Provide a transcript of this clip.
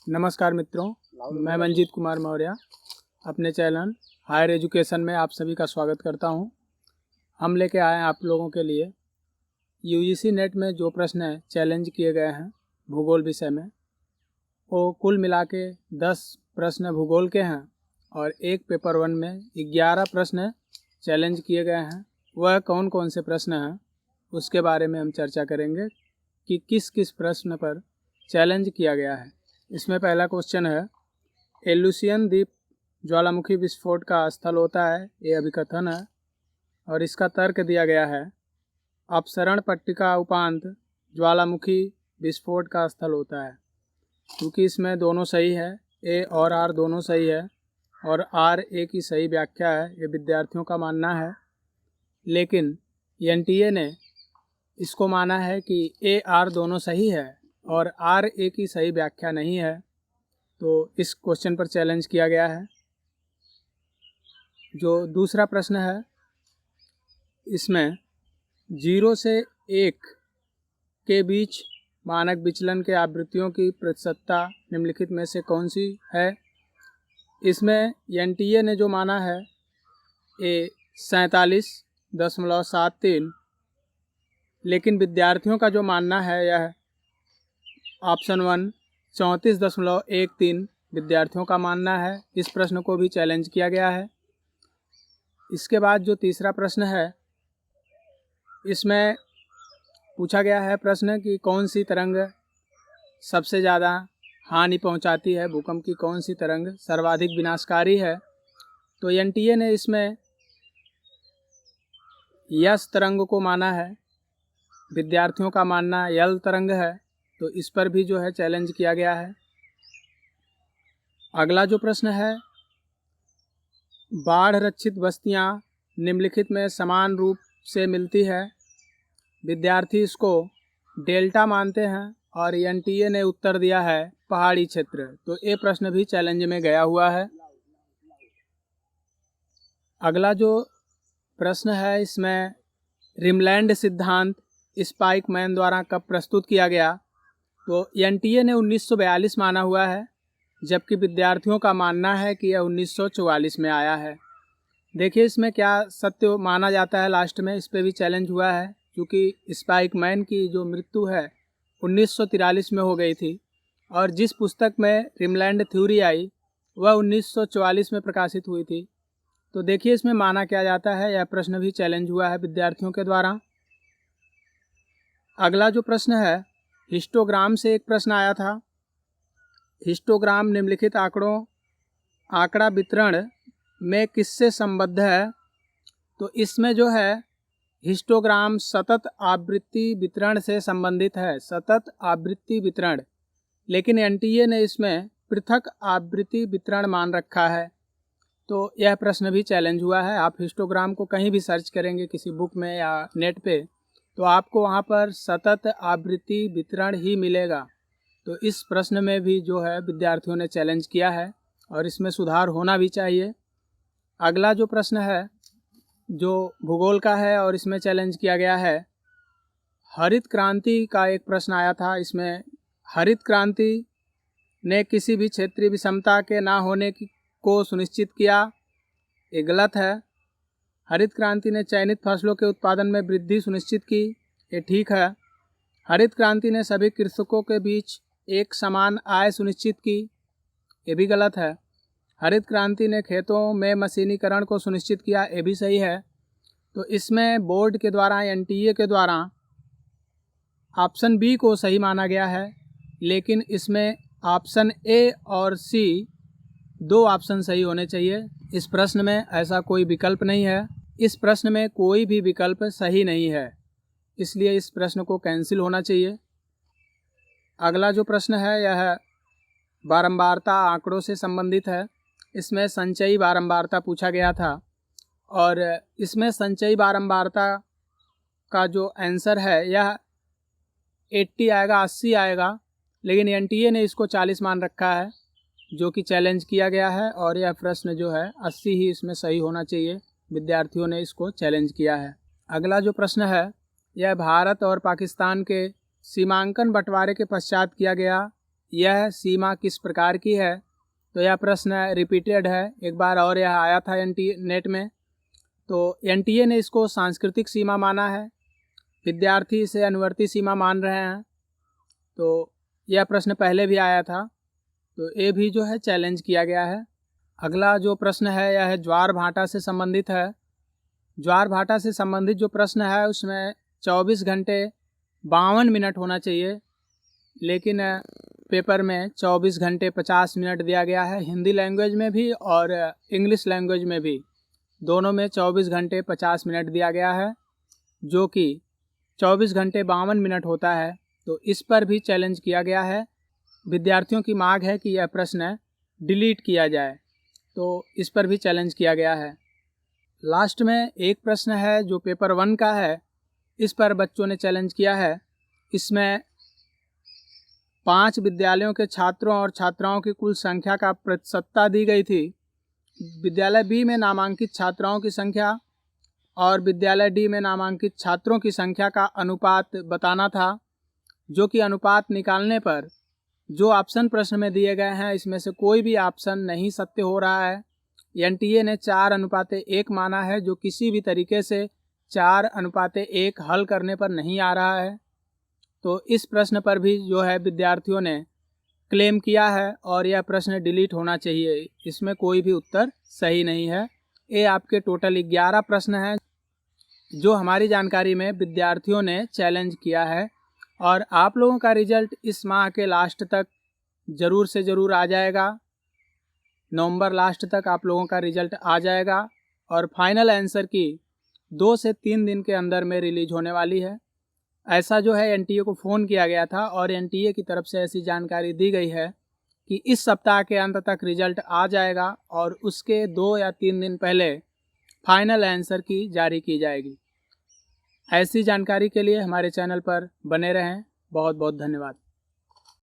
नमस्कार मित्रों, मैं मंजीत कुमार मौर्य अपने चैनल हायर एजुकेशन में आप सभी का स्वागत करता हूं। हम लेके आए हैं आप लोगों के लिए यूजीसी नेट में जो प्रश्न चैलेंज किए गए हैं भूगोल विषय में, वो कुल मिला के 10 प्रश्न भूगोल के हैं और एक पेपर 1 में 11 प्रश्न चैलेंज किए गए हैं। वह कौन कौन से प्रश्न हैं उसके बारे में हम चर्चा करेंगे कि किस किस प्रश्न पर चैलेंज किया गया है। इसमें पहला क्वेश्चन है, एल्यूसियन द्वीप ज्वालामुखी विस्फोट का स्थल होता है, ये अभिकथन है और इसका तर्क दिया गया है। अपसरण पट्टिका उपांत ज्वालामुखी विस्फोट का स्थल होता है। क्योंकि इसमें दोनों सही है, ए और आर दोनों सही है और आर ए की सही व्याख्या है, ये विद्यार्थियों का मानना है। लेकिन एनटीए ने इसको माना है कि ए आर दोनों सही है और आर ए की सही व्याख्या नहीं है, तो इस क्वेश्चन पर चैलेंज किया गया है। जो दूसरा प्रश्न है, इसमें 0 से 1 के बीच मानक विचलन के आवृत्तियों की प्रतिशतता निम्नलिखित में से कौन सी है। इसमें एनटीए ने जो माना है ए 47.73, लेकिन विद्यार्थियों का जो मानना है यह ऑप्शन 1 34.13 विद्यार्थियों का मानना है। इस प्रश्न को भी चैलेंज किया गया है। इसके बाद जो तीसरा प्रश्न है, इसमें पूछा गया है प्रश्न कि कौन सी तरंग सबसे ज़्यादा हानि पहुंचाती है, भूकंप की कौन सी तरंग सर्वाधिक विनाशकारी है। तो एनटीए ने इसमें यस तरंग को माना है, विद्यार्थियों का मानना यल तरंग है, तो इस पर भी जो है चैलेंज किया गया है। अगला जो प्रश्न है, बाढ़ रक्षित बस्तियां निम्नलिखित में समान रूप से मिलती है। विद्यार्थी इसको डेल्टा मानते हैं और एनटीए ने उत्तर दिया है पहाड़ी क्षेत्र, तो ये प्रश्न भी चैलेंज में गया हुआ है। अगला जो प्रश्न है, इसमें रिमलैंड सिद्धांत स्पाइकमैन द्वारा कब प्रस्तुत किया गया। तो एनटीए ने 1942 माना हुआ है, जबकि विद्यार्थियों का मानना है कि यह 1944 में आया है। देखिए इसमें क्या सत्य माना जाता है, लास्ट में इस पर भी चैलेंज हुआ है। क्योंकि स्पाइकमैन की जो मृत्यु है 1943 में हो गई थी और जिस पुस्तक में रिमलैंड थ्योरी आई वह 1944 में प्रकाशित हुई थी। तो देखिए इसमें माना क्या जाता है, यह प्रश्न भी चैलेंज हुआ है विद्यार्थियों के द्वारा। अगला जो प्रश्न है, हिस्टोग्राम से एक प्रश्न आया था। हिस्टोग्राम निम्नलिखित आंकड़ा वितरण में किससे संबद्ध है। तो इसमें जो है हिस्टोग्राम सतत आवृत्ति वितरण से संबंधित है, सतत आवृत्ति वितरण। लेकिन एनटीए ने इसमें पृथक आवृत्ति वितरण मान रखा है, तो यह प्रश्न भी चैलेंज हुआ है। आप हिस्टोग्राम को कहीं भी सर्च करेंगे किसी बुक में या नेट पे, तो आपको वहाँ पर सतत आवृत्ति वितरण ही मिलेगा। तो इस प्रश्न में भी जो है विद्यार्थियों ने चैलेंज किया है और इसमें सुधार होना भी चाहिए। अगला जो प्रश्न है जो भूगोल का है और इसमें चैलेंज किया गया है, हरित क्रांति का एक प्रश्न आया था। इसमें हरित क्रांति ने किसी भी क्षेत्रीय विषमता के ना होने को सुनिश्चित किया, ये गलत है। हरित क्रांति ने चयनित फसलों के उत्पादन में वृद्धि सुनिश्चित की, ये ठीक है। हरित क्रांति ने सभी कृषकों के बीच एक समान आय सुनिश्चित की, ये भी गलत है। हरित क्रांति ने खेतों में मशीनीकरण को सुनिश्चित किया, ये भी सही है। तो इसमें बोर्ड के द्वारा एनटीए के द्वारा ऑप्शन बी को सही माना गया है, लेकिन इसमें ऑप्शन ए और सी दो ऑप्शन सही होने चाहिए। इस प्रश्न में ऐसा कोई विकल्प नहीं है, इस प्रश्न में कोई भी विकल्प सही नहीं है, इसलिए इस प्रश्न को कैंसिल होना चाहिए। अगला जो प्रश्न है यह बारंबारता आंकड़ों से संबंधित है। इसमें संचयी बारंबारता पूछा गया था और इसमें संचयी बारंबारता का जो आंसर है यह 80 आएगा, 80 आएगा, लेकिन एनटीए ने इसको 40 मान रखा है, जो कि चैलेंज किया गया है और यह प्रश्न जो है 80 ही इसमें सही होना चाहिए। विद्यार्थियों ने इसको चैलेंज किया है। अगला जो प्रश्न है यह भारत और पाकिस्तान के सीमांकन बंटवारे के पश्चात किया गया, यह सीमा किस प्रकार की है। तो यह प्रश्न रिपीटेड है, एक बार और यह आया था नेट में। तो एनटीए ने इसको सांस्कृतिक सीमा माना है, विद्यार्थी इसे अनुवर्ती सीमा मान रहे हैं। तो यह प्रश्न पहले भी आया था, तो ये भी जो है चैलेंज किया गया है। अगला जो प्रश्न है यह है ज्वार भाटा से संबंधित है। ज्वार भाटा से संबंधित जो प्रश्न है उसमें 24 घंटे 52 मिनट होना चाहिए, लेकिन पेपर में 24 घंटे 50 मिनट दिया गया है। हिंदी लैंग्वेज में भी और इंग्लिश लैंग्वेज में भी, दोनों में 24 घंटे 50 मिनट दिया गया है, जो कि 24 घंटे 52 मिनट होता है। तो इस पर भी चैलेंज किया गया है। विद्यार्थियों की मांग है कि यह प्रश्न डिलीट किया जाए, तो इस पर भी चैलेंज किया गया है। लास्ट में एक प्रश्न है जो पेपर 1 का है, इस पर बच्चों ने चैलेंज किया है। इसमें 5 विद्यालयों के छात्रों और छात्राओं की कुल संख्या का प्रतिशतता दी गई थी। विद्यालय बी में नामांकित छात्राओं की संख्या और विद्यालय डी में नामांकित छात्रों की संख्या का अनुपात बताना था, जो कि अनुपात निकालने पर जो ऑप्शन प्रश्न में दिए गए हैं इसमें से कोई भी ऑप्शन नहीं सत्य हो रहा है। एनटीए ने 4:1 माना है, जो किसी भी तरीके से 4:1 हल करने पर नहीं आ रहा है। तो इस प्रश्न पर भी जो है विद्यार्थियों ने क्लेम किया है और यह प्रश्न डिलीट होना चाहिए, इसमें कोई भी उत्तर सही नहीं है। ये आपके टोटल 11 प्रश्न हैं जो हमारी जानकारी में विद्यार्थियों ने चैलेंज किया है, और आप लोगों का रिजल्ट इस माह के लास्ट तक ज़रूर से ज़रूर आ जाएगा। नवंबर लास्ट तक आप लोगों का रिजल्ट आ जाएगा और फाइनल आंसर की 2 से 3 दिन के अंदर में रिलीज होने वाली है। ऐसा जो है एनटीए को फ़ोन किया गया था और एनटीए की तरफ से ऐसी जानकारी दी गई है कि इस सप्ताह के अंत तक रिजल्ट आ जाएगा और उसके 2 या 3 दिन पहले फाइनल आंसर की जारी की जाएगी। ऐसी जानकारी के लिए हमारे चैनल पर बने रहें। बहुत बहुत धन्यवाद।